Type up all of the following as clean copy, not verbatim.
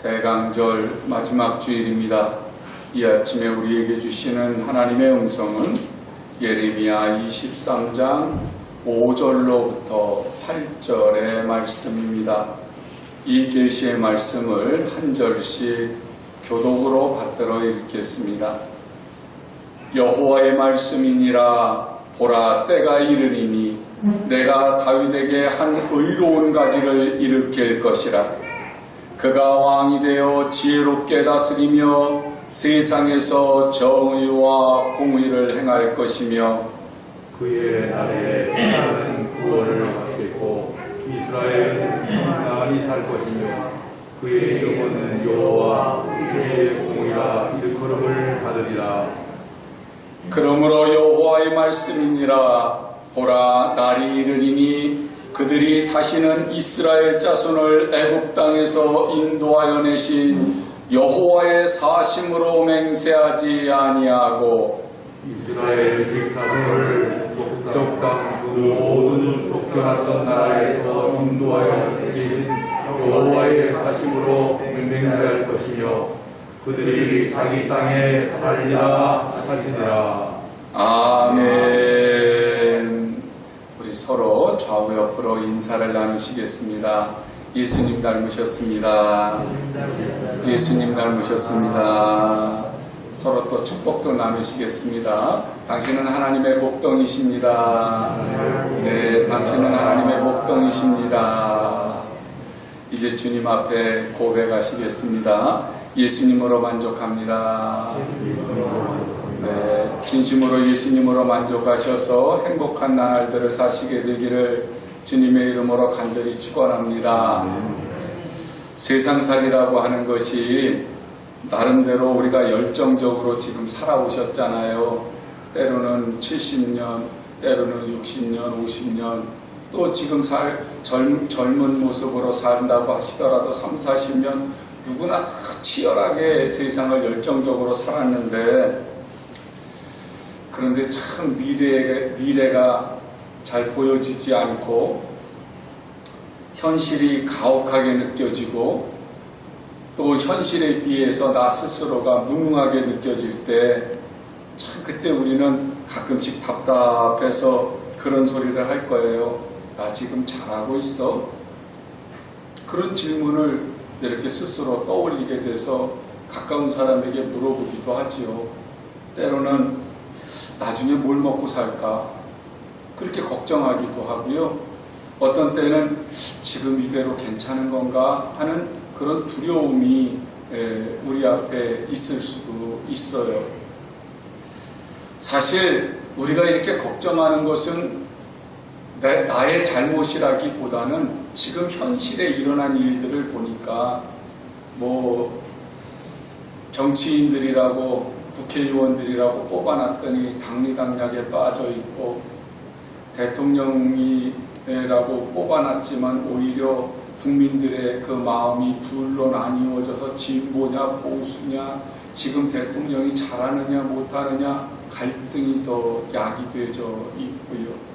대강절 마지막 주일입니다. 이 아침에 우리에게 주시는 하나님의 음성은 예레미야 23장 5절로부터 8절의 말씀입니다. 이 계시의 말씀을 한 절씩 교독으로 받들어 읽겠습니다. 여호와의 말씀이니라. 보라, 때가 이르리니 내가 다윗에게 한 의로운 가지를 일으킬 것이라. 그가 왕이 되어 지혜롭게 다스리며 세상에서 정의와 공의를 행할 것이며 그의 날에 나라는 구원을 받겠고 이스라엘은 평안히 살 것이며 그의 영혼은 여호와 그의 공의가 일컬음을 받으리라. 그러므로 여호와의 말씀이니라. 보라, 날이 이르리니 그들이 다시는 이스라엘 자손을 애굽 땅에서 인도하여 내신 여호와의 사심으로 맹세하지 아니하고 이스라엘 자손을 족장 그 모든 쫓겨났던 나라에서 인도하여 내신 여호와의 사심으로 맹세할 것이며 그들이 자기 땅에 살리라 하시니라. 아멘. 우리 서로 좌우 옆으로 인사를 나누시겠습니다. 예수님 닮으셨습니다. 예수님 닮으셨습니다. 서로 또 축복도 나누시겠습니다. 당신은 하나님의 복덩이십니다. 네, 당신은 하나님의 복덩이십니다. 이제 주님 앞에 고백하시겠습니다. 예수님으로 만족합니다. 네, 진심으로 예수님으로 만족하셔서 행복한 나날들을 사시게 되기를 주님의 이름으로 간절히 축원합니다. 세상살이라고 하는 것이 나름대로 우리가 열정적으로 지금 살아오셨잖아요. 때로는 70년, 때로는 60년, 50년, 또 지금 젊은 모습으로 산다고 하시더라도 3, 40년 누구나 다 치열하게 세상을 열정적으로 살았는데, 그런데 참 미래가 잘 보여지지 않고 현실이 가혹하게 느껴지고 또 현실에 비해서 나 스스로가 무능하게 느껴질 때 참 그때 우리는 가끔씩 답답해서 그런 소리를 할 거예요. 나 지금 잘하고 있어? 그런 질문을 이렇게 스스로 떠올리게 돼서 가까운 사람에게 물어보기도 하지요. 때로는 나중에 뭘 먹고 살까? 그렇게 걱정하기도 하고요. 어떤 때는 지금 이대로 괜찮은 건가 하는 그런 두려움이 우리 앞에 있을 수도 있어요. 사실 우리가 이렇게 걱정하는 것은 나의 잘못이라기보다는 지금 현실에 일어난 일들을 보니까 뭐 정치인들이라고 국회의원들이라고 뽑아놨더니 당리당략에 빠져있고 대통령이라고 뽑아놨지만 오히려 국민들의 그 마음이 둘로 나뉘어져서 진보냐 보수냐, 지금 대통령이 잘하느냐 못하느냐 갈등이 더 야기되어 있고요.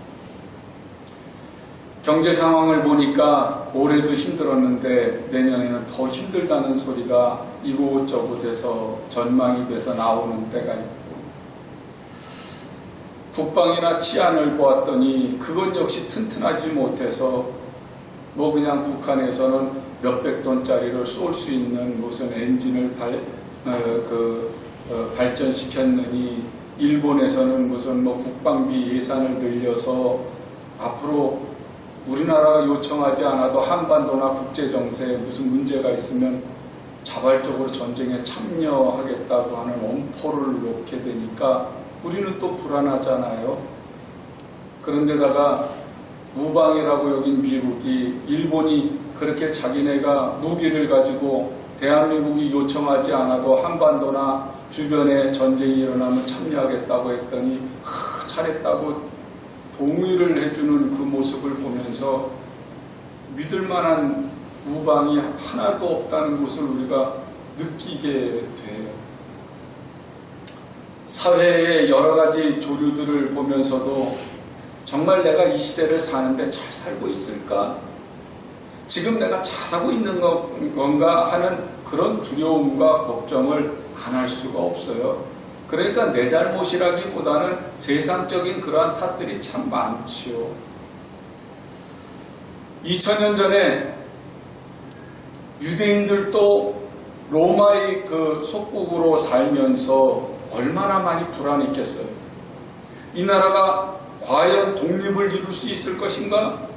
경제 상황을 보니까 올해도 힘들었는데 내년에는 더 힘들다는 소리가 이곳저곳에서 전망이 돼서 나오는 때가 있고, 국방이나 치안을 보았더니 그건 역시 튼튼하지 못해서 뭐 그냥 북한에서는 몇백 톤짜리를 쏠 수 있는 무슨 엔진을 발전시켰느니 일본에서는 무슨 뭐 국방비 예산을 늘려서 앞으로 우리나라가 요청하지 않아도 한반도나 국제정세에 무슨 문제가 있으면 자발적으로 전쟁에 참여하겠다고 하는 엄포를 놓게 되니까 우리는 또 불안하잖아요. 그런데다가 우방이라고 여긴 미국이, 일본이 그렇게 자기네가 무기를 가지고 대한민국이 요청하지 않아도 한반도나 주변에 전쟁이 일어나면 참여하겠다고 했더니 잘했다고 동의를 해주는 그 모습을 보면서 믿을 만한 우방이 하나도 없다는 것을 우리가 느끼게 돼요. 사회의 여러 가지 조류들을 보면서도 정말 내가 이 시대를 사는데 잘 살고 있을까? 지금 내가 잘하고 있는 건가 하는 그런 두려움과 걱정을 안 할 수가 없어요. 그러니까 내 잘못이라기보다는 세상적인 그러한 탓들이 참 많지요. 2000년 전에 유대인들도 로마의 그 속국으로 살면서 얼마나 많이 불안했겠어요. 이 나라가 과연 독립을 이룰 수 있을 것인가?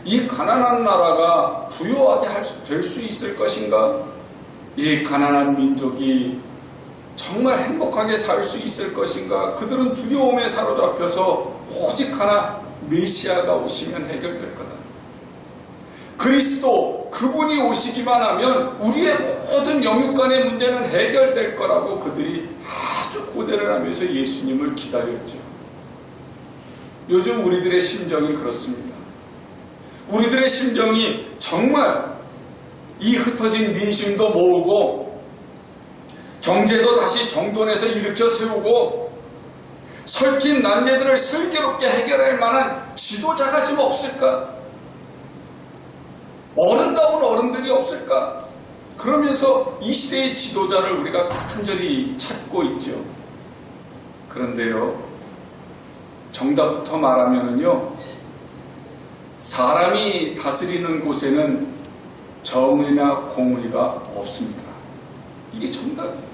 이 가난한 나라가 부유하게 될 수 있을 것인가? 이 가난한 민족이 정말 행복하게 살 수 있을 것인가? 그들은 두려움에 사로잡혀서 오직 하나 메시아가 오시면 해결될 거다. 그리스도 그분이 오시기만 하면 우리의 모든 영육간의 문제는 해결될 거라고 그들이 아주 고대를 하면서 예수님을 기다렸죠. 요즘 우리들의 심정이 그렇습니다. 우리들의 심정이 정말 이 흩어진 민심도 모으고 경제도 다시 정돈해서 일으켜 세우고 설킨 난제들을 슬기롭게 해결할 만한 지도자가 좀 없을까? 어른다운 어른들이 없을까? 그러면서 이 시대의 지도자를 우리가 간절히 찾고 있죠. 그런데요, 정답부터 말하면요, 사람이 다스리는 곳에는 정의나 공의가 없습니다. 이게 정답이에요.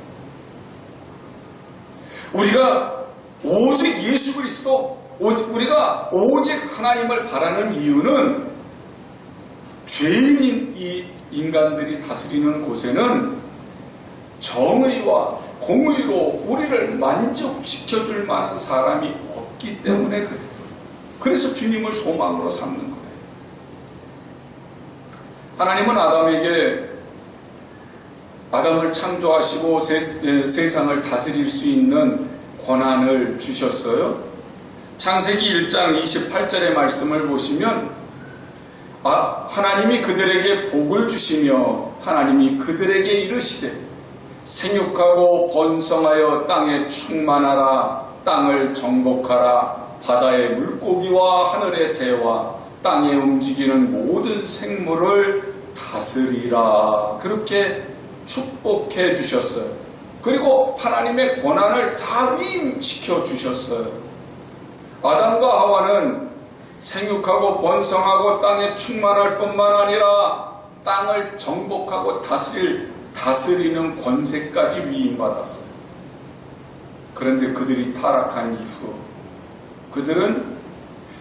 우리가 오직 예수 그리스도, 우리가 오직 하나님을 바라는 이유는 죄인인 이 인간들이 다스리는 곳에는 정의와 공의로 우리를 만족시켜줄 만한 사람이 없기 때문에 그래요. 그래서 주님을 소망으로 삼는 거예요. 하나님은 아담을 창조하시고 세상을 다스릴 수 있는 권한을 주셨어요. 창세기 1장 28절의 말씀을 보시면 하나님이 그들에게 복을 주시며 하나님이 그들에게 이르시되 생육하고 번성하여 땅에 충만하라. 땅을 정복하라. 바다의 물고기와 하늘의 새와 땅에 움직이는 모든 생물을 다스리라. 그렇게 축복해 주셨어요. 그리고 하나님의 권한을 다 위임시켜 주셨어요. 아담과 하와는 생육하고 번성하고 땅에 충만할 뿐만 아니라 땅을 정복하고 다스리는 권세까지 위임받았어요. 그런데 그들이 타락한 이후 그들은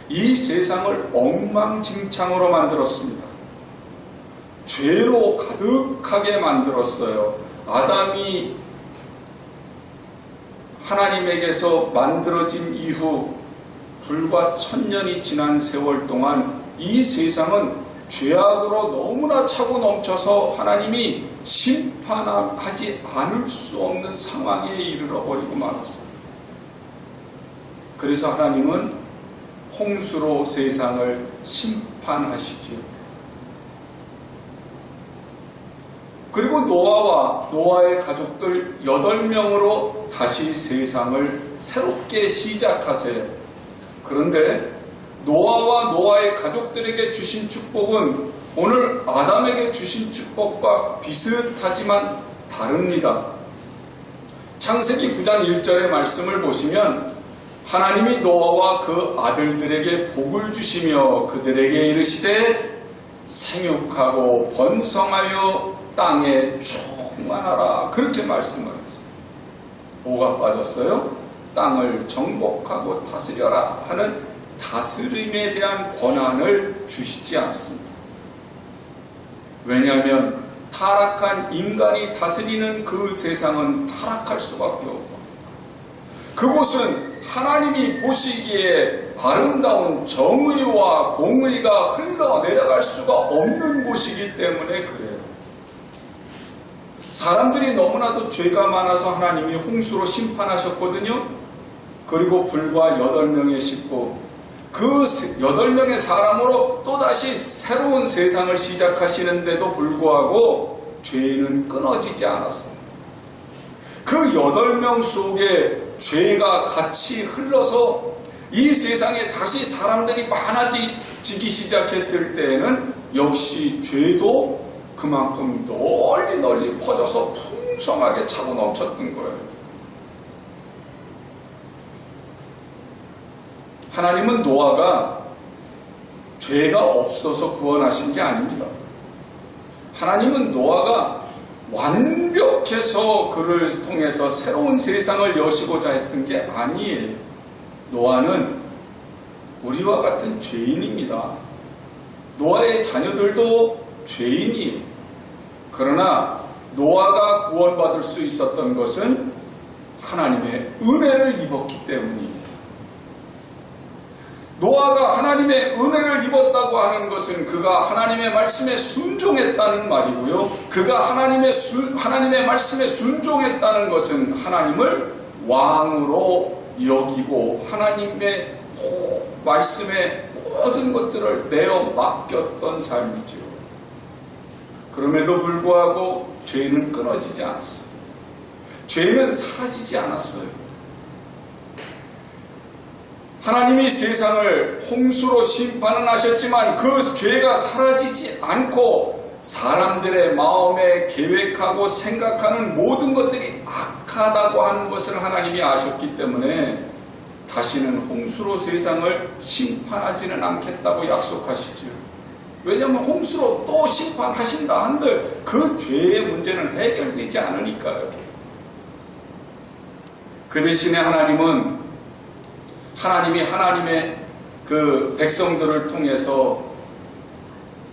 이 세상을 엉망진창으로 만들었습니다. 죄로 가득하게 만들었어요. 아담이 하나님에게서 만들어진 이후 불과 1000년이 지난 세월 동안 이 세상은 죄악으로 너무나 차고 넘쳐서 하나님이 심판하지 않을 수 없는 상황에 이르러버리고 말았어요. 그래서 하나님은 홍수로 세상을 심판하시지요. 그리고 노아의 가족들 8명으로 다시 세상을 새롭게 시작하세요. 그런데 노아와 노아의 가족들에게 주신 축복은 오늘 아담에게 주신 축복과 비슷하지만 다릅니다. 창세기 9장 1절의 말씀을 보시면 하나님이 노아와 그 아들들에게 복을 주시며 그들에게 이르시되 생육하고 번성하여 땅에 충만하라. 그렇게 말씀을 했어요. 뭐가 빠졌어요? 땅을 정복하고 다스려라 하는 다스림에 대한 권한을 주시지 않습니다. 왜냐하면 타락한 인간이 다스리는 그 세상은 타락할 수밖에 없고 그곳은 하나님이 보시기에 아름다운 정의와 공의가 흘러내려갈 수가 없는 곳이기 때문에 그래요. 사람들이 너무나도 죄가 많아서 하나님이 홍수로 심판하셨거든요. 그리고 불과 8명의 식구, 그 8명의 사람으로 또다시 새로운 세상을 시작하시는데도 불구하고 죄는 끊어지지 않았어요. 그 8명 속에 죄가 같이 흘러서 이 세상에 다시 사람들이 많아지기 시작했을 때에는 역시 죄도 그만큼 널리 널리 퍼져서 풍성하게 차고 넘쳤던 거예요. 하나님은 노아가 죄가 없어서 구원하신 게 아닙니다. 하나님은 노아가 완벽해서 그를 통해서 새로운 세상을 여시고자 했던 게 아니에요. 노아는 우리와 같은 죄인입니다. 노아의 자녀들도 죄인이에요. 그러나 노아가 구원받을 수 있었던 것은 하나님의 은혜를 입었기 때문이에요. 노아가 하나님의 은혜를 입었다고 하는 것은 그가 하나님의 말씀에 순종했다는 말이고요. 그가 하나님의 말씀에 순종했다는 것은 하나님을 왕으로 여기고 하나님의 말씀에 모든 것들을 내어 맡겼던 삶이죠. 그럼에도 불구하고 죄는 끊어지지 않았어요. 죄는 사라지지 않았어요. 하나님이 세상을 홍수로 심판은 하셨지만 그 죄가 사라지지 않고 사람들의 마음에 계획하고 생각하는 모든 것들이 악하다고 하는 것을 하나님이 아셨기 때문에 다시는 홍수로 세상을 심판하지는 않겠다고 약속하시죠. 왜냐하면 홍수로 또 심판하신다 한들 그 죄의 문제는 해결되지 않으니까요. 그 대신에 하나님이 하나님의 그 백성들을 통해서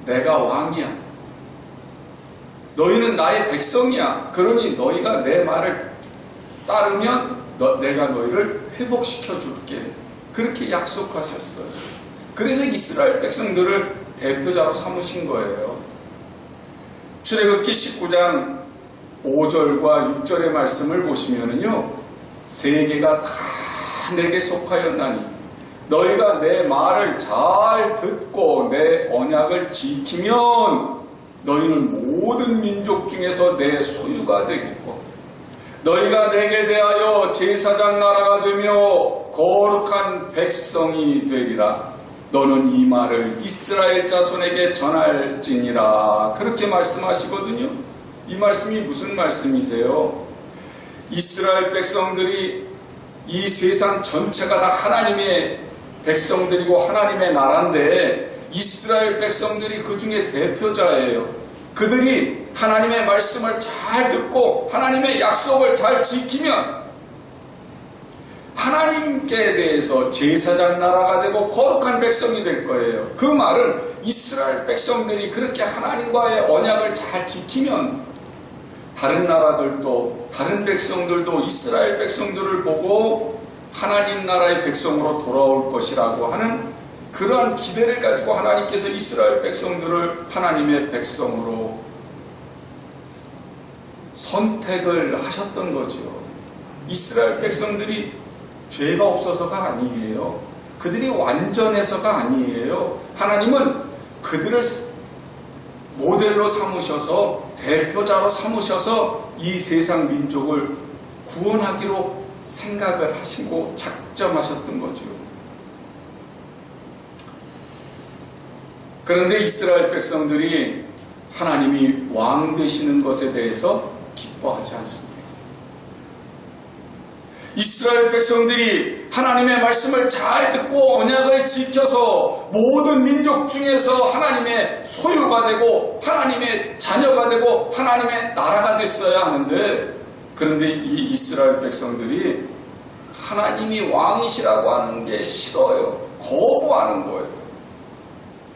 내가 왕이야. 너희는 나의 백성이야. 그러니 너희가 내 말을 따르면 내가 너희를 회복시켜 줄게. 그렇게 약속하셨어요. 그래서 이스라엘 백성들을 대표자로 삼으신 거예요. 출애굽기 19장 5절과 6절의 말씀을 보시면은요, 세계가 다 내게 속하였나니 너희가 내 말을 잘 듣고 내 언약을 지키면 너희는 모든 민족 중에서 내 소유가 되겠고 너희가 내게 대하여 제사장 나라가 되며 거룩한 백성이 되리라. 너는 이 말을 이스라엘 자손에게 전할지니라. 그렇게 말씀하시거든요. 이 말씀이 무슨 말씀이세요? 이스라엘 백성들이 이 세상 전체가 다 하나님의 백성들이고 하나님의 나라인데 이스라엘 백성들이 그 중에 대표자예요. 그들이 하나님의 말씀을 잘 듣고 하나님의 약속을 잘 지키면 하나님께 대해서 제사장 나라가 되고 거룩한 백성이 될 거예요. 그 말은 이스라엘 백성들이 그렇게 하나님과의 언약을 잘 지키면 다른 나라들도 다른 백성들도 이스라엘 백성들을 보고 하나님 나라의 백성으로 돌아올 것이라고 하는 그러한 기대를 가지고 하나님께서 이스라엘 백성들을 하나님의 백성으로 선택을 하셨던 거죠. 이스라엘 백성들이 죄가 없어서가 아니에요. 그들이 완전해서가 아니에요. 하나님은 그들을 모델로 삼으셔서 대표자로 삼으셔서 이 세상 민족을 구원하기로 생각을 하시고 작정하셨던 거죠. 그런데 이스라엘 백성들이 하나님이 왕 되시는 것에 대해서 기뻐하지 않습니다. 이스라엘 백성들이 하나님의 말씀을 잘 듣고 언약을 지켜서 모든 민족 중에서 하나님의 소유가 되고 하나님의 자녀가 되고 하나님의 나라가 됐어야 하는데, 그런데 이 이스라엘 백성들이 하나님이 왕이시라고 하는 게 싫어요. 거부하는 거예요.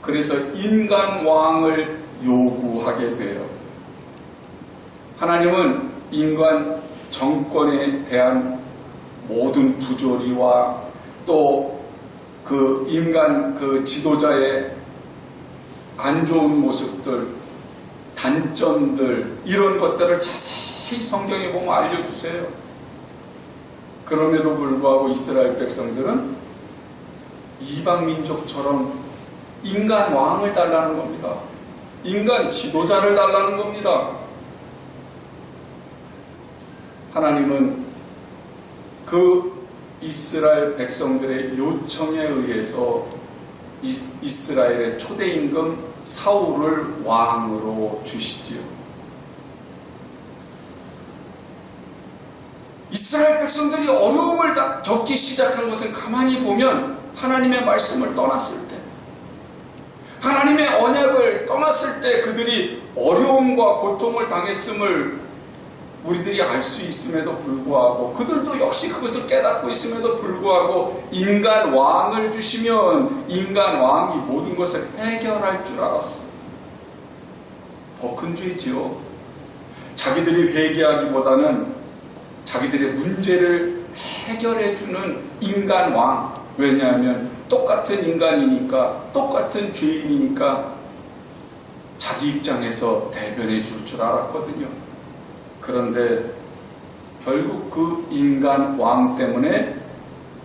그래서 인간 왕을 요구하게 돼요. 하나님은 인간 정권에 대한 모든 부조리와 또 그 인간 그 지도자의 안 좋은 모습들, 단점들, 이런 것들을 자세히 성경에 보면 알려주세요. 그럼에도 불구하고 이스라엘 백성들은 이방 민족처럼 인간 왕을 달라는 겁니다. 인간 지도자를 달라는 겁니다. 하나님은 그 이스라엘 백성들의 요청에 의해서 이스라엘의 초대 임금 사울을 왕으로 주시지요. 이스라엘 백성들이 어려움을 겪기 시작한 것은 가만히 보면 하나님의 말씀을 떠났을 때, 하나님의 언약을 떠났을 때 그들이 어려움과 고통을 당했음을 우리들이 알 수 있음에도 불구하고, 그들도 역시 그것을 깨닫고 있음에도 불구하고 인간 왕을 주시면 인간 왕이 모든 것을 해결할 줄 알았어요. 더 큰 죄지요. 자기들이 회개하기보다는 자기들의 문제를 해결해주는 인간 왕. 왜냐하면 똑같은 인간이니까, 똑같은 죄인이니까 자기 입장에서 대변해 줄 줄 알았거든요. 그런데 결국 그 인간 왕 때문에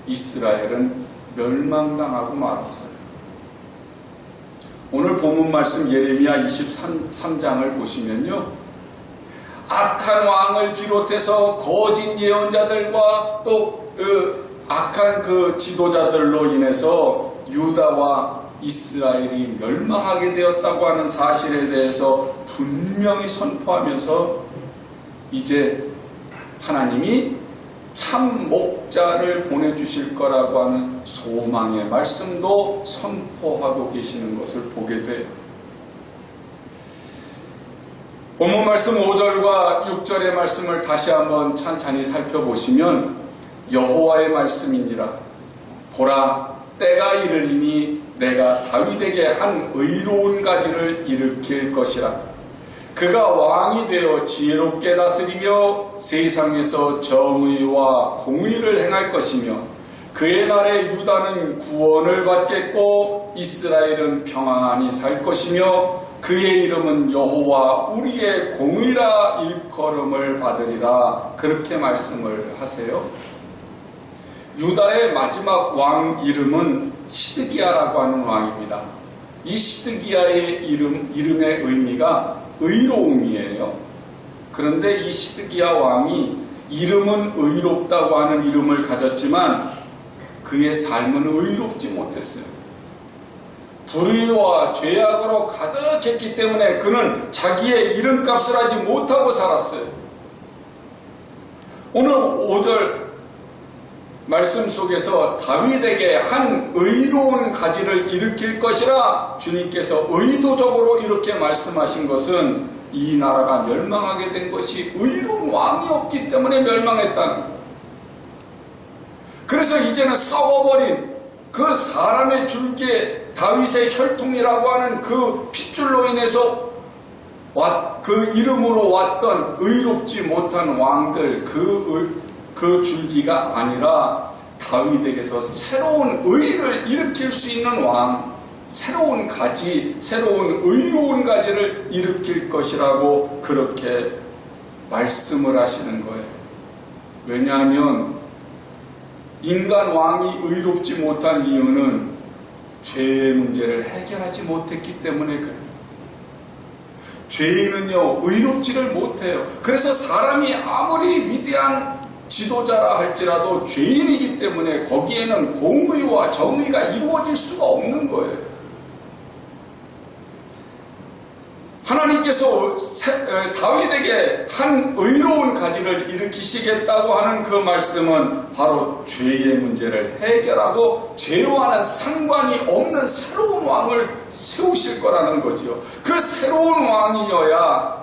이스라엘은 멸망당하고 말았어요. 오늘 본문 말씀 예레미야 23장을 보시면요, 악한 왕을 비롯해서 거짓 예언자들과 또 악한 그 지도자들로 인해서 유다와 이스라엘이 멸망하게 되었다고 하는 사실에 대해서 분명히 선포하면서 이제 하나님이 참 목자를 보내주실 거라고 하는 소망의 말씀도 선포하고 계시는 것을 보게 돼요. 본문 말씀 5절과 6절의 말씀을 다시 한번 찬찬히 살펴보시면 여호와의 말씀이니라. 보라, 때가 이르리니 내가 다윗에게 한 의로운 가지를 일으킬 것이라. 그가 왕이 되어 지혜롭게 다스리며 세상에서 정의와 공의를 행할 것이며 그의 날에 유다는 구원을 받겠고 이스라엘은 평안히 살 것이며 그의 이름은 여호와 우리의 공의라 일컬음을 받으리라. 그렇게 말씀을 하세요. 유다의 마지막 왕 이름은 시드기야라고 하는 왕입니다. 이 시드기야의 이름의 의미가 의로움이에요. 그런데 이 시드기야 왕이 이름은 의롭다고 하는 이름을 가졌지만 그의 삶은 의롭지 못했어요. 불의와 죄악으로 가득했기 때문에 그는 자기의 이름값을 하지 못하고 살았어요. 오늘 5절 말씀 속에서 다윗에게 한 의로운 가지를 일으킬 것이라 주님께서 의도적으로 이렇게 말씀하신 것은 이 나라가 멸망하게 된 것이 의로운 왕이 없기 때문에 멸망했다는 거예요. 그래서 이제는 썩어버린 그 사람의 줄기에 다윗의 혈통이라고 하는 그 핏줄로 인해서 그 이름으로 왔던 의롭지 못한 왕들, 그 줄기가 아니라 다윗에게서 새로운 의를 일으킬 수 있는 왕, 새로운 가지, 새로운 의로운 가지를 일으킬 것이라고 그렇게 말씀을 하시는 거예요. 왜냐하면 인간 왕이 의롭지 못한 이유는 죄의 문제를 해결하지 못했기 때문에 그래요. 죄인은요, 의롭지를 못해요. 그래서 사람이 아무리 위대한 지도자라 할지라도 죄인이기 때문에 거기에는 공의와 정의가 이루어질 수가 없는 거예요. 하나님께서 다윗에게 한 의로운 가지를 일으키시겠다고 하는 그 말씀은 바로 죄의 문제를 해결하고 죄와는 상관이 없는 새로운 왕을 세우실 거라는 거죠. 그 새로운 왕이어야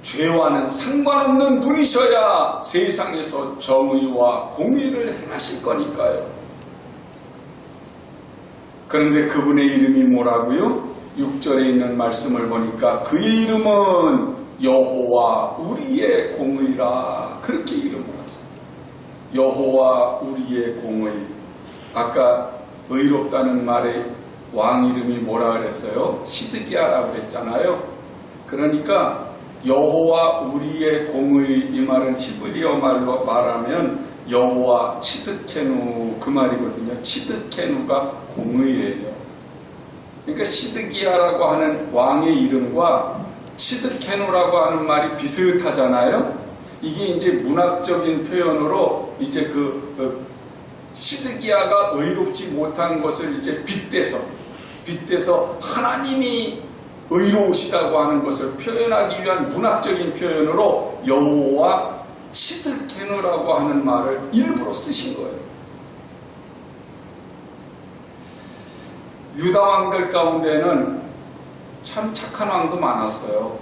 죄와는 상관없는 분이셔야 세상에서 정의와 공의를 행하실 거니까요. 그런데 그분의 이름이 뭐라고요? 6절에 있는 말씀을 보니까 그의 이름은 여호와 우리의 공의라. 그렇게 이름을 하세요. 여호와 우리의 공의. 아까 의롭다는 말에 왕 이름이 뭐라 그랬어요? 시드기야라고 했잖아요. 그러니까 여호와 우리의 공의, 이 말은 히브리어 말로 말하면 여호와 치드케누, 그 말이거든요. 치드케누가 공의예요. 그러니까 시드기야라고 하는 왕의 이름과 치드케누라고 하는 말이 비슷하잖아요. 이게 이제 문학적인 표현으로 이제 시드기야가 의롭지 못한 것을 이제 빗대서 하나님이 의로우시다고 하는 것을 표현하기 위한 문학적인 표현으로 여호와 치드케누라고 하는 말을 일부러 쓰신 거예요. 유다 왕들 가운데는 참 착한 왕도 많았어요.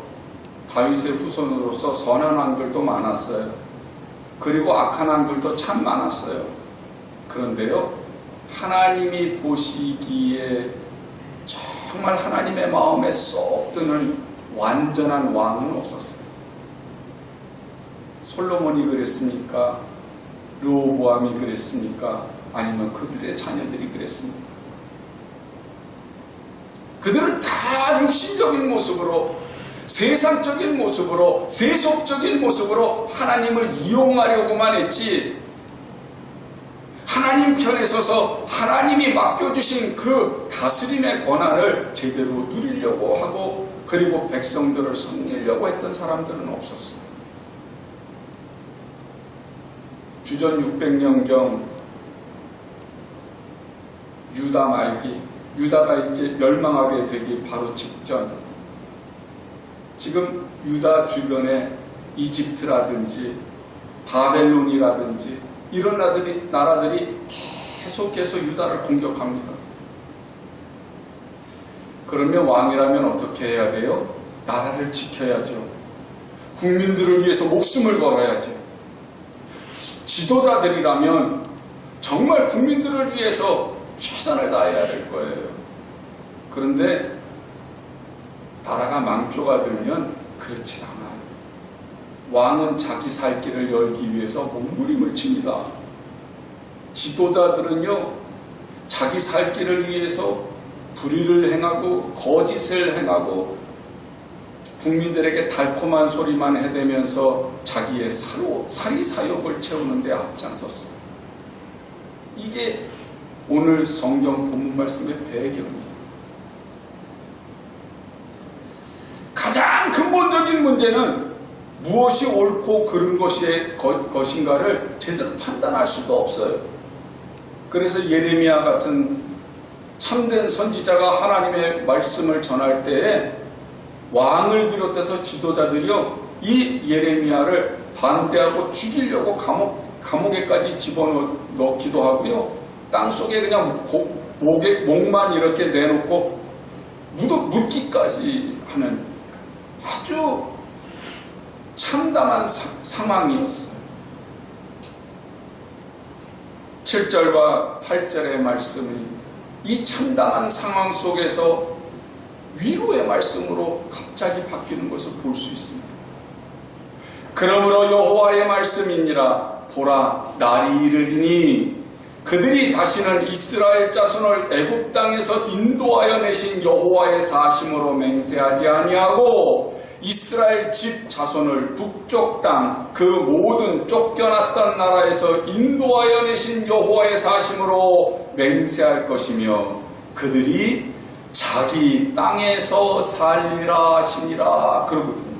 다윗의 후손으로서 선한 왕들도 많았어요. 그리고 악한 왕들도 참 많았어요. 그런데요, 하나님이 보시기에 정말 하나님의 마음에 쏙 드는 완전한 왕은 없었어요. 솔로몬이 그랬습니까? 르호보암이 그랬습니까? 아니면 그들의 자녀들이 그랬습니까? 그들은 다 육신적인 모습으로, 세상적인 모습으로, 세속적인 모습으로 하나님을 이용하려고만 했지, 하나님 편에 서서 하나님이 맡겨주신 그 다스림의 권한을 제대로 누리려고 하고, 그리고 백성들을 섬기려고 했던 사람들은 없었어요. 주전 600년경 유다 말기, 유다가 이렇게 멸망하게 되기 바로 직전, 지금 유다 주변에 이집트라든지 바벨론이라든지 이런 나라들이 계속해서 유다를 공격합니다. 그러면 왕이라면 어떻게 해야 돼요? 나라를 지켜야죠. 국민들을 위해서 목숨을 걸어야죠. 지도자들이라면 정말 국민들을 위해서 최선을 다해야 될 거예요. 그런데 나라가 망조가 들면 그렇지 않아요. 왕은 자기 살 길을 열기 위해서 몸부림을 칩니다. 지도자들은요, 자기 살 길을 위해서 불의를 행하고 거짓을 행하고 국민들에게 달콤한 소리만 해대면서 자기의 사리사욕을 채우는 데 앞장섰어요. 이게 오늘 성경 본문 말씀의 배경이에요. 가장 근본적인 문제는 무엇이 옳고 그른 것인가를 제대로 판단할 수가 없어요. 그래서 예레미야 같은 참된 선지자가 하나님의 말씀을 전할 때에 왕을 비롯해서 지도자들이요, 이 예레미야를 반대하고 죽이려고 감옥에까지 집어넣기도 하고요, 땅속에 그냥 목만 이렇게 내놓고 묻기까지 하는 아주 참담한 상황이었어요. 7절과 8절의 말씀이 이 참담한 상황 속에서 위로의 말씀으로 갑자기 바뀌는 것을 볼 수 있습니다. 그러므로 여호와의 말씀이니라. 보라, 날이 이르리니 그들이 다시는 이스라엘 자손을 애굽 땅에서 인도하여 내신 여호와의 사심으로 맹세하지 아니하고 이스라엘 집 자손을 북쪽 땅 그 모든 쫓겨났던 나라에서 인도하여 내신 여호와의 사심으로 맹세할 것이며 그들이 자기 땅에서 살리라 하시니라 그러거든요.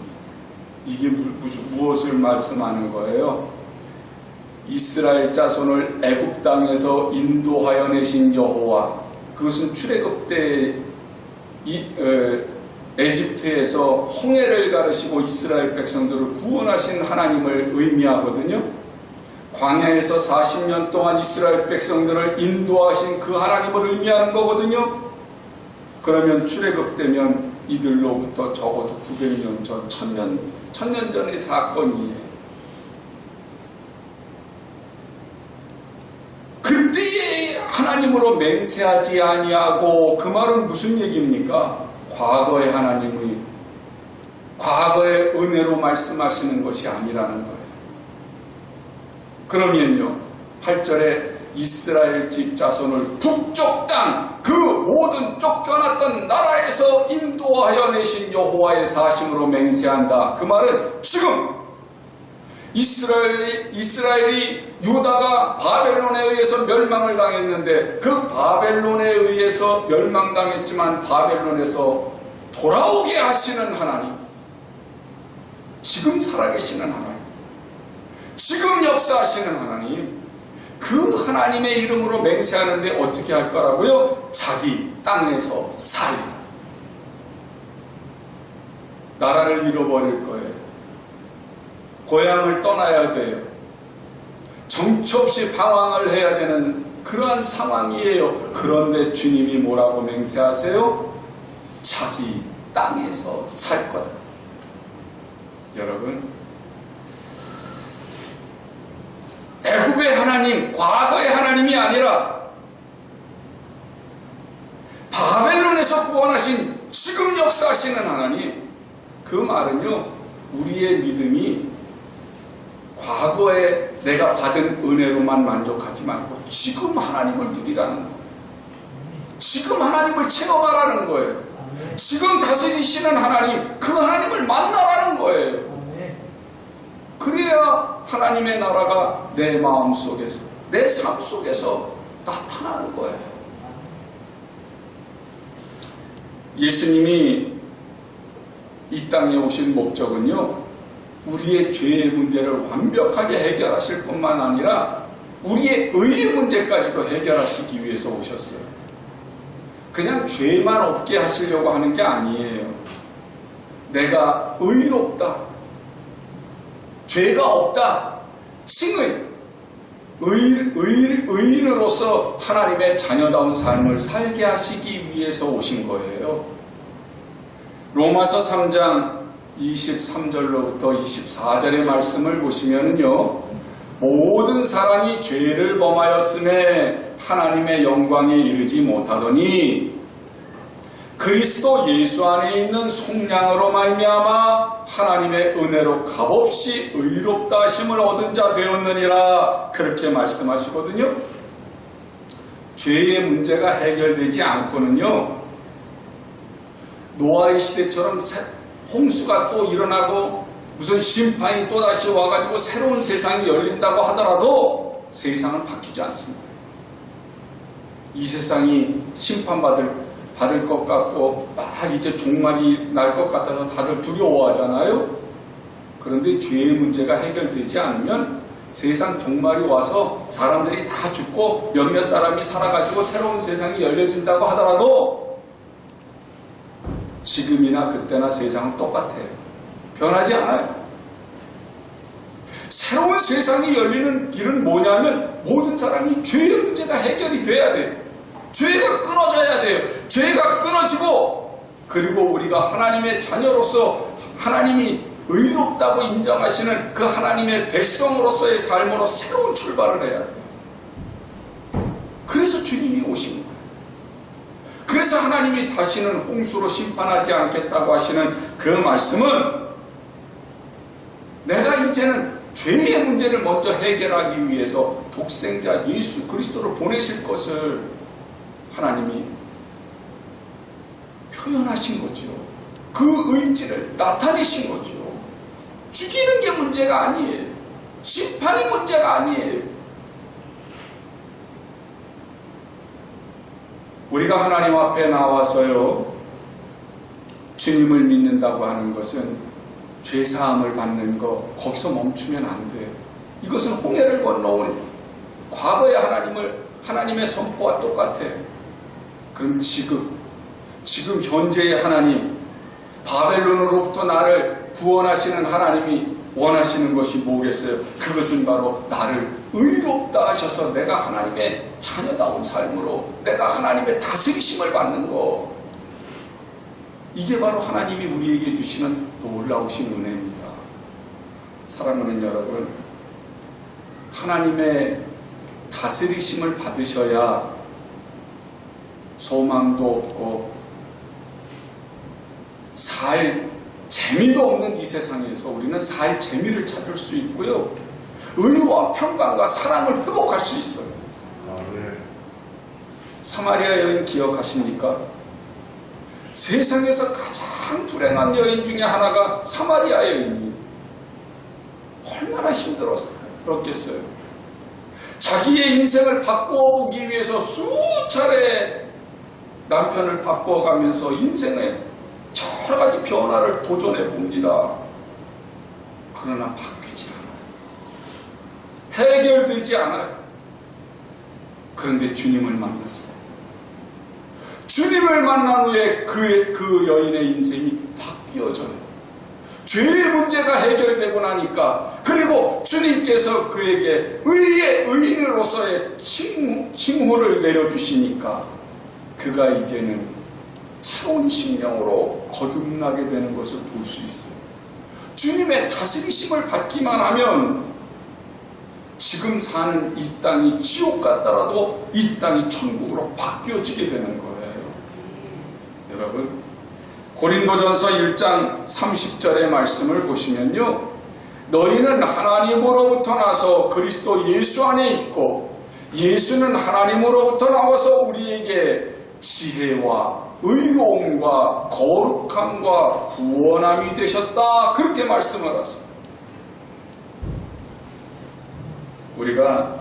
이게 무엇을 말씀하는 거예요? 이스라엘 자손을 애굽 땅에서 인도하여 내신 여호와, 그것은 출애굽 때 에집트에서 홍해를 가르시고 이스라엘 백성들을 구원하신 하나님을 의미하거든요. 광야에서 40년 동안 이스라엘 백성들을 인도하신 그 하나님을 의미하는 거거든요. 그러면 출애굽 때면 이들로부터 적어도 900년 전, 1000년 전의 사건이에요. 그때의 하나님으로 맹세하지 아니하고, 그 말은 무슨 얘기입니까? 과거의 하나님의, 과거의 은혜로 말씀하시는 것이 아니라는 거예요. 그러면요, 8절에 이스라엘 집 자손을 북쪽 땅 그 모든 쫓겨났던 나라에서 인도하여 내신 여호와의 사심으로 맹세한다. 그 말은 지금 이스라엘이 유다가 바벨론에 의해서 멸망을 당했는데, 그 바벨론에 의해서 멸망당했지만 바벨론에서 돌아오게 하시는 하나님, 지금 살아계시는 하나님, 지금 역사하시는 하나님, 그 하나님의 이름으로 맹세하는데 어떻게 할 거라고요? 자기 땅에서 살리라. 나라를 잃어버릴 거예요. 고향을 떠나야 돼요. 정처 없이 방황을 해야 되는 그러한 상황이에요. 그런데 주님이 뭐라고 맹세하세요? 자기 땅에서 살 거다. 여러분, 애굽의 하나님, 과거의 하나님이 아니라 바벨론에서 구원하신 지금 역사하시는 하나님, 그 말은요, 우리의 믿음이 과거에 내가 받은 은혜로만 만족하지 말고 지금 하나님을 누리라는 거예요. 지금 하나님을 체험하라는 거예요. 지금 다스리시는 하나님, 그 하나님을 만나라는 거예요. 그래야 하나님의 나라가 내 마음 속에서, 내 삶 속에서 나타나는 거예요. 예수님이 이 땅에 오신 목적은요, 우리의 죄의 문제를 완벽하게 해결하실 뿐만 아니라 우리의 의의 문제까지도 해결하시기 위해서 오셨어요. 그냥 죄만 없게 하시려고 하는 게 아니에요. 내가 의롭다, 죄가 없다, 칭의, 의인으로서 하나님의 자녀다운 삶을 살게 하시기 위해서 오신 거예요. 로마서 3장 23절로부터 24절의 말씀을 보시면은요, 모든 사람이 죄를 범하였음에 하나님의 영광에 이르지 못하더니 그리스도 예수 안에 있는 속량으로 말미암아 하나님의 은혜로 값없이 의롭다 하심을 얻은 자 되었느니라, 그렇게 말씀하시거든요. 죄의 문제가 해결되지 않고는요, 노아의 시대처럼 홍수가 또 일어나고 무슨 심판이 또다시 와가지고 새로운 세상이 열린다고 하더라도 세상은 바뀌지 않습니다. 이 세상이 심판받을 것 같고 막 이제 종말이 날 것 같아서 다들 두려워하잖아요. 그런데 죄의 문제가 해결되지 않으면 세상 종말이 와서 사람들이 다 죽고 몇몇 사람이 살아가지고 새로운 세상이 열려진다고 하더라도 지금이나 그때나 세상은 똑같아요. 변하지 않아요. 새로운 세상이 열리는 길은 뭐냐면 모든 사람이 죄의 문제가 해결이 돼야 돼요. 죄가 끊어져야 돼요. 죄가 끊어지고, 그리고 우리가 하나님의 자녀로서 하나님이 의롭다고 인정하시는 그 하나님의 백성으로서의 삶으로 새로운 출발을 해야 돼요. 그래서 주님이 오신 거예요. 그래서 하나님이 다시는 홍수로 심판하지 않겠다고 하시는 그 말씀은 내가 이제는 죄의 문제를 먼저 해결하기 위해서 독생자 예수 그리스도를 보내실 것을 하나님이 표현하신 거죠. 그 의지를 나타내신 거죠. 죽이는 게 문제가 아니에요. 심판이 문제가 아니에요. 우리가 하나님 앞에 나와서요, 주님을 믿는다고 하는 것은 죄사함을 받는 거, 거기서 멈추면 안 돼요. 이것은 홍해를 건너온 과거의 하나님의 선포와 똑같아요. 그럼 지금 현재의 하나님, 바벨론으로부터 나를 구원하시는 하나님이 원하시는 것이 뭐겠어요? 그것은 바로 나를 의롭다 하셔서 내가 하나님의 자녀다운 삶으로 내가 하나님의 다스리심을 받는 것, 이게 바로 하나님이 우리에게 주시는 놀라우신 은혜입니다. 사랑하는 여러분, 하나님의 다스리심을 받으셔야 소망도 없고 살 재미도 없는 이 세상에서 우리는 살 재미를 찾을 수 있고요, 의와 평강과 사랑을 회복할 수 있어요. 사마리아 여인 기억하십니까? 세상에서 가장 불행한 여인 중에 하나가 사마리아 여인이에요. 얼마나 힘들었겠어요. 자기의 인생을 바꿔보기 위해서 수차례 남편을 바꿔가면서 인생에 여러 가지 변화를 도전해 봅니다. 그러나 바뀌지 않아요. 해결되지 않아요. 그런데 주님을 만났어요. 주님을 만난 후에 그 여인의 인생이 바뀌어져요. 죄의 문제가 해결되고 나니까, 그리고 주님께서 그에게 의의 의인으로서의 칭호를 내려주시니까 그가 이제는 새로운 심령으로 거듭나게 되는 것을 볼 수 있어요. 주님의 다스리심을 받기만 하면 지금 사는 이 땅이 지옥 같더라도 이 땅이 천국으로 바뀌어지게 되는 거예요. 여러분, 고린도전서 1장 30절의 말씀을 보시면요, 너희는 하나님으로부터 나서 그리스도 예수 안에 있고 예수는 하나님으로부터 나와서 우리에게 지혜와 의로움과 거룩함과 구원함이 되셨다, 그렇게 말씀을 하세요. 우리가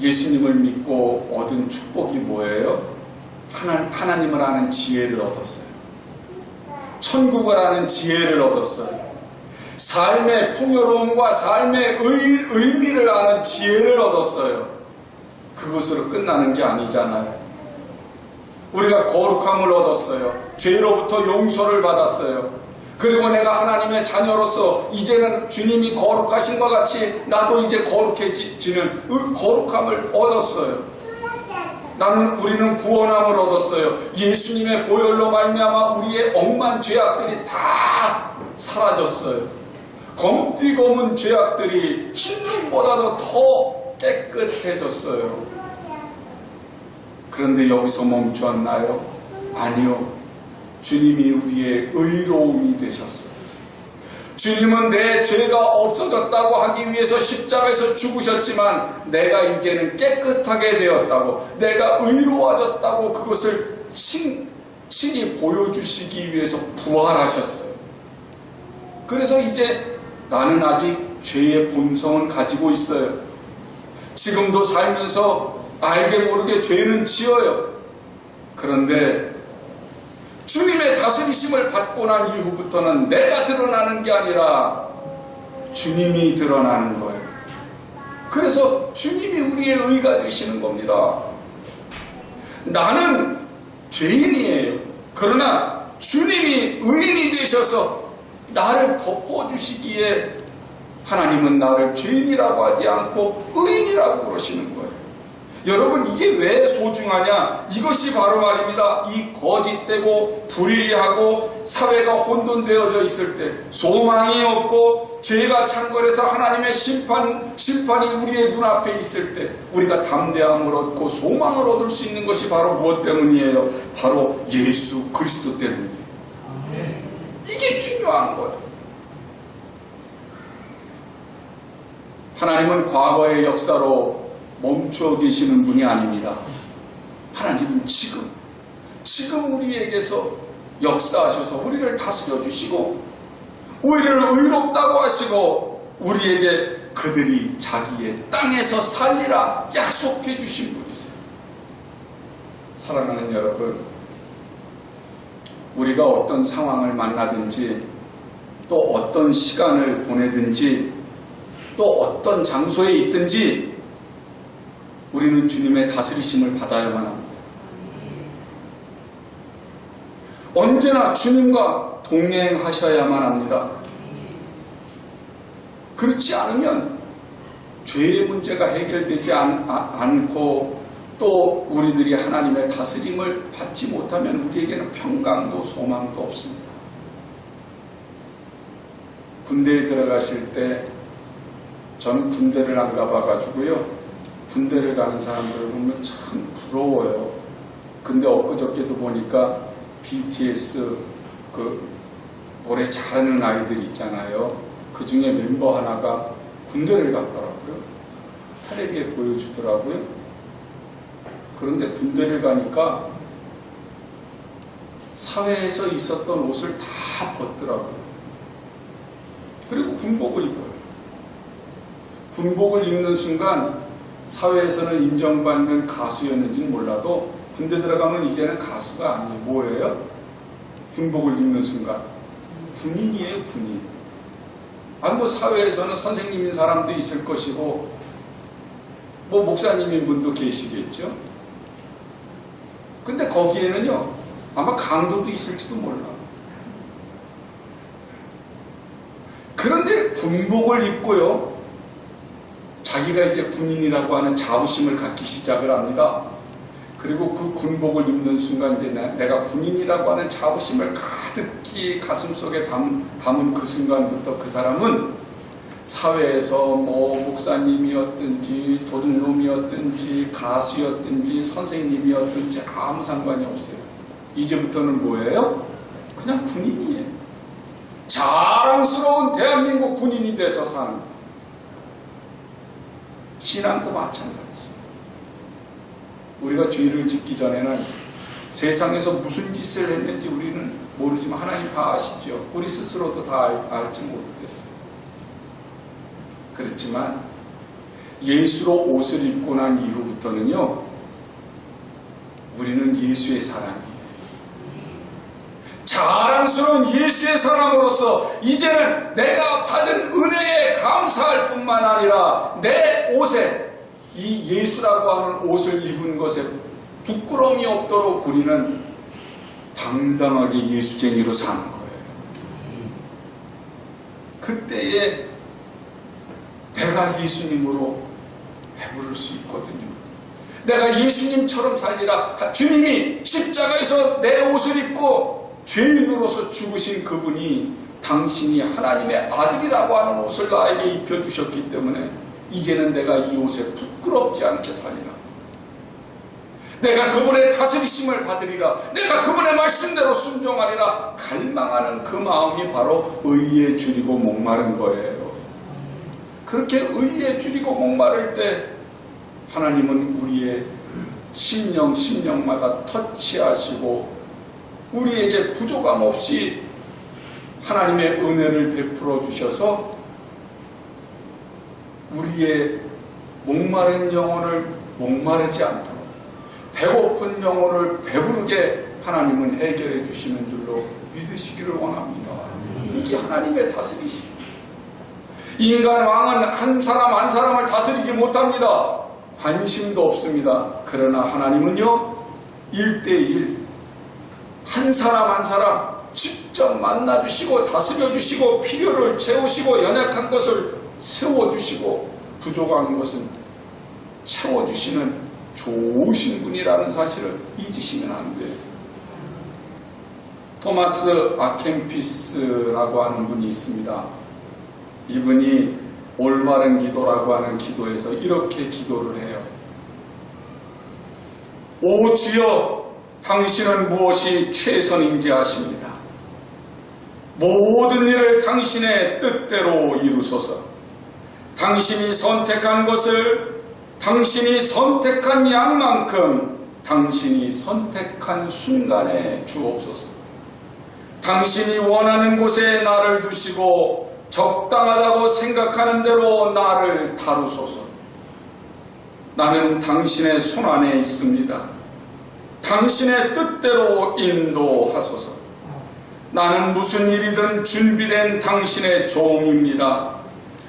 예수님을 믿고 얻은 축복이 뭐예요? 하나님을 아는 지혜를 얻었어요. 천국을 아는 지혜를 얻었어요. 삶의 풍요로움과 삶의 의미를 아는 지혜를 얻었어요. 그것으로 끝나는 게 아니잖아요. 우리가 거룩함을 얻었어요. 죄로부터 용서를 받았어요. 그리고 내가 하나님의 자녀로서 이제는 주님이 거룩하신 것 같이 나도 이제 거룩해지는 거룩함을 얻었어요. 우리는 구원함을 얻었어요. 예수님의 보혈로 말미암아 우리의 억만 죄악들이 다 사라졌어요. 검디 검은 죄악들이 흰눈보다도 더 깨끗해졌어요. 그런데 여기서 멈추었나요? 아니요. 주님이 우리의 의로움이 되셨어요. 주님은 내 죄가 없어졌다고 하기 위해서 십자가에서 죽으셨지만 내가 이제는 깨끗하게 되었다고, 내가 의로워졌다고 그것을 친히 보여주시기 위해서 부활하셨어요. 그래서 이제 나는 아직 죄의 본성은 가지고 있어요. 지금도 살면서 알게 모르게 죄는 지어요. 그런데 주님의 다스리심을 받고 난 이후부터는 내가 드러나는 게 아니라 주님이 드러나는 거예요. 그래서 주님이 우리의 의가 되시는 겁니다. 나는 죄인이에요. 그러나 주님이 의인이 되셔서 나를 덮어주시기에 하나님은 나를 죄인이라고 하지 않고 의인이라고 그러시는 거예요. 여러분, 이게 왜 소중하냐? 이것이 바로 말입니다. 이 거짓되고 불의하고 사회가 혼돈되어져 있을 때, 소망이 없고 죄가 창궐해서 하나님의 심판이 우리의 눈앞에 있을 때 우리가 담대함을 얻고 소망을 얻을 수 있는 것이 바로 무엇 때문이에요? 바로 예수 그리스도 때문이에요. 이게 중요한 거예요. 하나님은 과거의 역사로 멈춰 계시는 분이 아닙니다. 하나님은 지금 우리에게서 역사하셔서 우리를 다스려 주시고 우리를 의롭다고 하시고 우리에게 그들이 자기의 땅에서 살리라 약속해 주신 분이세요. 사랑하는 여러분, 우리가 어떤 상황을 만나든지 또 어떤 시간을 보내든지 또 어떤 장소에 있든지 우리는 주님의 다스리심을 받아야만 합니다. 언제나 주님과 동행하셔야만 합니다. 그렇지 않으면 죄의 문제가 해결되지 않고 또 우리들이 하나님의 다스림을 받지 못하면 우리에게는 평강도 소망도 없습니다. 군대에 들어가실 때 저는 군대를 안 가봐가지고요, 군대를 가는 사람들을 보면 참 부러워요. 근데 엊그저께도 보니까 BTS 그 노래 잘하는 아이들 있잖아요. 그 중에 멤버 하나가 군대를 갔더라고요. 텔레비에 보여주더라고요. 그런데 군대를 가니까 사회에서 있었던 옷을 다 벗더라고요. 그리고 군복을 입어요. 군복을 입는 순간 사회에서는 인정받는 가수였는지는 몰라도 군대 들어가면 이제는 가수가 아니에요. 뭐예요? 군복을 입는 순간 군인이에요. 군인. 뭐 사회에서는 선생님인 사람도 있을 것이고 뭐 목사님인 분도 계시겠죠. 근데 거기에는요 아마 강도도 있을지도 몰라. 군복을 입고요. 자기가 이제 군인이라고 하는 자부심을 갖기 시작을 합니다. 그리고 그 군복을 입는 순간 이제 내가 군인이라고 하는 자부심을 가득히 가슴속에 담은 그 순간부터 그 사람은 사회에서 뭐 목사님이었든지 도둑놈이었든지 가수였든지 선생님이었든지 아무 상관이 없어요. 이제부터는 뭐예요? 그냥 군인이에요. 자랑스러운 대한민국 군인이 돼서 사는 거예요. 신앙도 마찬가지. 우리가 죄를 짓기 전에는 세상에서 무슨 짓을 했는지 우리는 모르지만 하나님 다 아시죠. 우리 스스로도 다 알지 모르겠어요. 그렇지만 예수로 옷을 입고 난 이후부터는요, 우리는 예수의 사람이에요. 자랑스러운 예수의 사람으로서 이제는 내가 받은 은혜에 감사할 뿐만 아니라 내 옷에 이 예수라고 하는 옷을 입은 것에 부끄러움이 없도록 우리는 당당하게 예수쟁이로 사는 거예요. 그때에 내가 예수님으로 배부를 수 있거든요. 내가 예수님처럼 살리라. 주님이 십자가에서 내 옷을 입고 죄인으로서 죽으신 그분이 당신이 하나님의 아들이라고 하는 옷을 나에게 입혀주셨기 때문에 이제는 내가 이 옷에 부끄럽지 않게 살리라. 내가 그분의 다스리심을 받으리라. 내가 그분의 말씀대로 순종하리라. 갈망하는 그 마음이 바로 의에 줄이고 목마른 거예요. 그렇게 의에 줄이고 목마를 때 하나님은 우리의 심령마다 터치하시고 우리에게 부족함 없이 하나님의 은혜를 베풀어 주셔서 우리의 목마른 영혼을 목마르지 않도록 배고픈 영혼을 배부르게 하나님은 해결해 주시는 줄로 믿으시기를 원합니다. 이게 하나님의 다스리심. 인간 왕은 한 사람 한 사람을 다스리지 못합니다. 관심도 없습니다. 그러나 하나님은요, 1대1 한 사람 한 사람 직접 만나주시고 다스려주시고 필요를 채우시고 연약한 것을 세워주시고 부족한 것은 채워주시는 좋으신 분이라는 사실을 잊으시면 안 돼요. 토마스 아켄피스라고 하는 분이 있습니다. 이분이 올바른 기도라고 하는 기도에서 이렇게 기도를 해요. 오 주여, 당신은 무엇이 최선인지 아십니다. 모든 일을 당신의 뜻대로 이루소서. 당신이 선택한 것을 당신이 선택한 양만큼 당신이 선택한 순간에 주옵소서. 당신이 원하는 곳에 나를 두시고 적당하다고 생각하는 대로 나를 다루소서. 나는 당신의 손 안에 있습니다. 당신의 뜻대로 인도하소서. 나는 무슨 일이든 준비된 당신의 종입니다.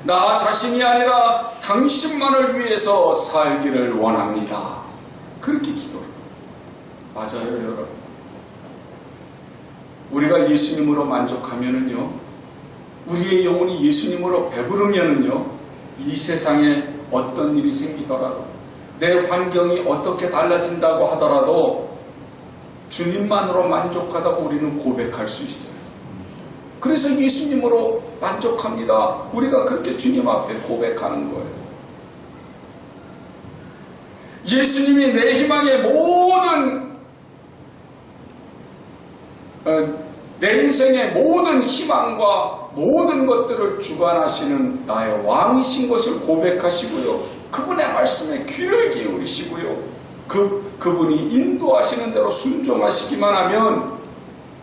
나 자신이 아니라 당신만을 위해서 살기를 원합니다. 그렇게 기도를. 맞아요, 여러분. 우리가 예수님으로 만족하면은요, 우리의 영혼이 예수님으로 배부르면은요, 이 세상에 어떤 일이 생기더라도 내 환경이 어떻게 달라진다고 하더라도 주님만으로 만족하다고 우리는 고백할 수 있어요. 그래서 예수님으로 만족합니다. 우리가 그렇게 주님 앞에 고백하는 거예요. 예수님이 내 희망의 모든 내 인생의 모든 희망과 모든 것들을 주관하시는 나의 왕이신 것을 고백하시고요. 그분의 말씀에 귀를 기울이시고요. 그분이 인도하시는 대로 순종하시기만 하면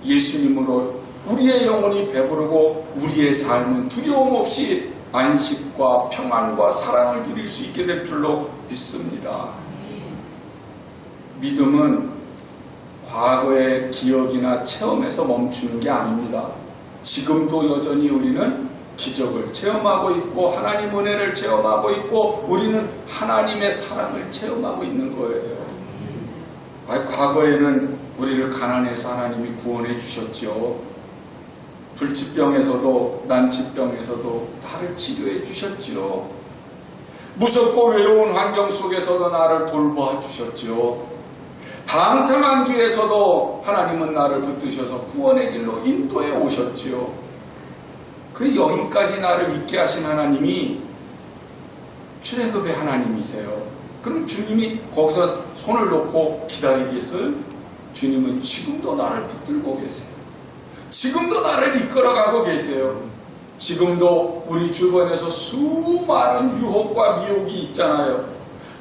예수님으로 우리의 영혼이 배부르고 우리의 삶은 두려움 없이 안식과 평안과 사랑을 누릴 수 있게 될 줄로 믿습니다. 믿음은 과거의 기억이나 체험에서 멈추는 게 아닙니다. 지금도 여전히 우리는 기적을 체험하고 있고 하나님 은혜를 체험하고 있고 우리는 하나님의 사랑을 체험하고 있는 거예요. 과거에는 우리를 가난해서 하나님이 구원해 주셨죠. 불치병에서도 난치병에서도 나를 치료해 주셨지요. 무섭고 외로운 환경 속에서도 나를 돌보아 주셨지요. 방탕한 길에서도 하나님은 나를 붙드셔서 구원의 길로 인도해 오셨지요. 그 여기까지 나를 있게 하신 하나님이 출애굽의 하나님이세요. 그럼 주님이 거기서 손을 놓고 기다리겠어요? 주님은 지금도 나를 붙들고 계세요. 지금도 나를 이끌어가고 계세요. 지금도 우리 주변에서 수많은 유혹과 미혹이 있잖아요.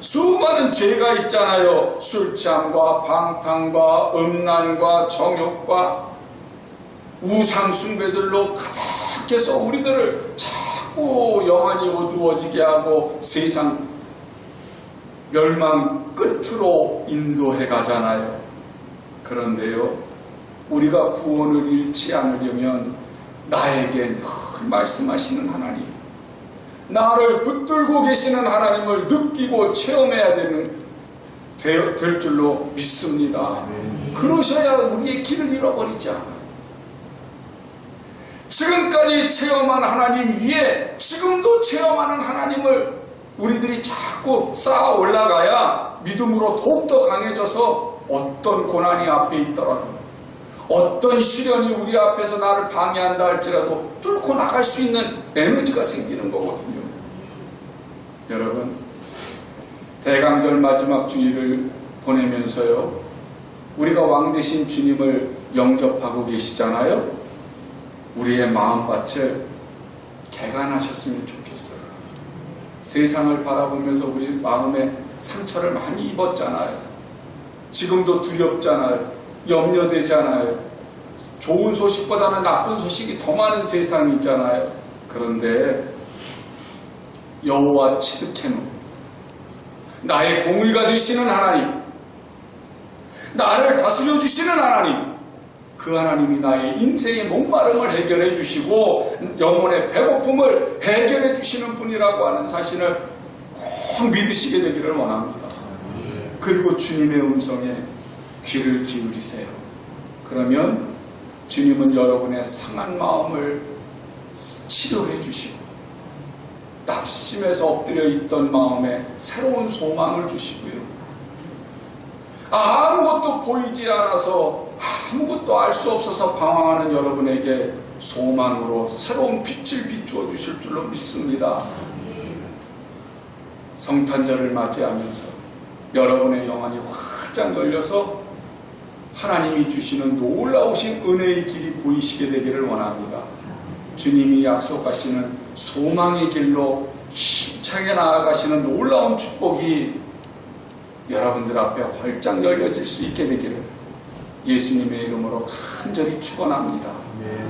수많은 죄가 있잖아요. 술 취함과 방탕과 음란과 정욕과 우상 숭배들로 가득해서 우리들을 자꾸 영안이 어두워지게 하고 세상 멸망 끝으로 인도해 가잖아요. 그런데요, 우리가 구원을 잃지 않으려면 나에게 늘 말씀하시는 하나님, 나를 붙들고 계시는 하나님을 느끼고 체험해야 될 줄로 믿습니다. 그러셔야 우리의 길을 잃어버리지 않아요. 지금까지 체험한 하나님 위에 지금도 체험하는 하나님을 우리들이 자꾸 쌓아 올라가야 믿음으로 더욱더 강해져서 어떤 고난이 앞에 있더라도, 어떤 시련이 우리 앞에서 나를 방해한다 할지라도 뚫고 나갈 수 있는 에너지가 생기는 거거든요. 여러분, 대강절 마지막 주일을 보내면서요, 우리가 왕 되신 주님을 영접하고 계시잖아요. 우리의 마음밭을 개간하셨으면 좋겠어요. 세상을 바라보면서 우리 마음에 상처를 많이 입었잖아요. 지금도 두렵잖아요. 염려되잖아요. 좋은 소식보다는 나쁜 소식이 더 많은 세상이 있잖아요. 그런데 여호와 치드케노, 나의 공의가 되시는 하나님, 나를 다스려 주시는 하나님, 그 하나님이 나의 인생의 목마름을 해결해 주시고 영혼의 배고픔을 해결해 주시는 분이라고 하는 사실을 꼭 믿으시게 되기를 원합니다. 그리고 주님의 음성에 귀를 기울이세요. 그러면 주님은 여러분의 상한 마음을 치료해 주시고 낙심해서 엎드려 있던 마음에 새로운 소망을 주시고요. 아무것도 보이지 않아서 아무것도 알 수 없어서 방황하는 여러분에게 소망으로 새로운 빛을 비추어 주실 줄로 믿습니다. 성탄절을 맞이하면서 여러분의 영안이 활짝 열려서 하나님이 주시는 놀라우신 은혜의 길이 보이시게 되기를 원합니다. 주님이 약속하시는 소망의 길로 힘차게 나아가시는 놀라운 축복이 여러분들 앞에 활짝 열려질 수 있게 되기를 예수님의 이름으로 간절히 축원합니다.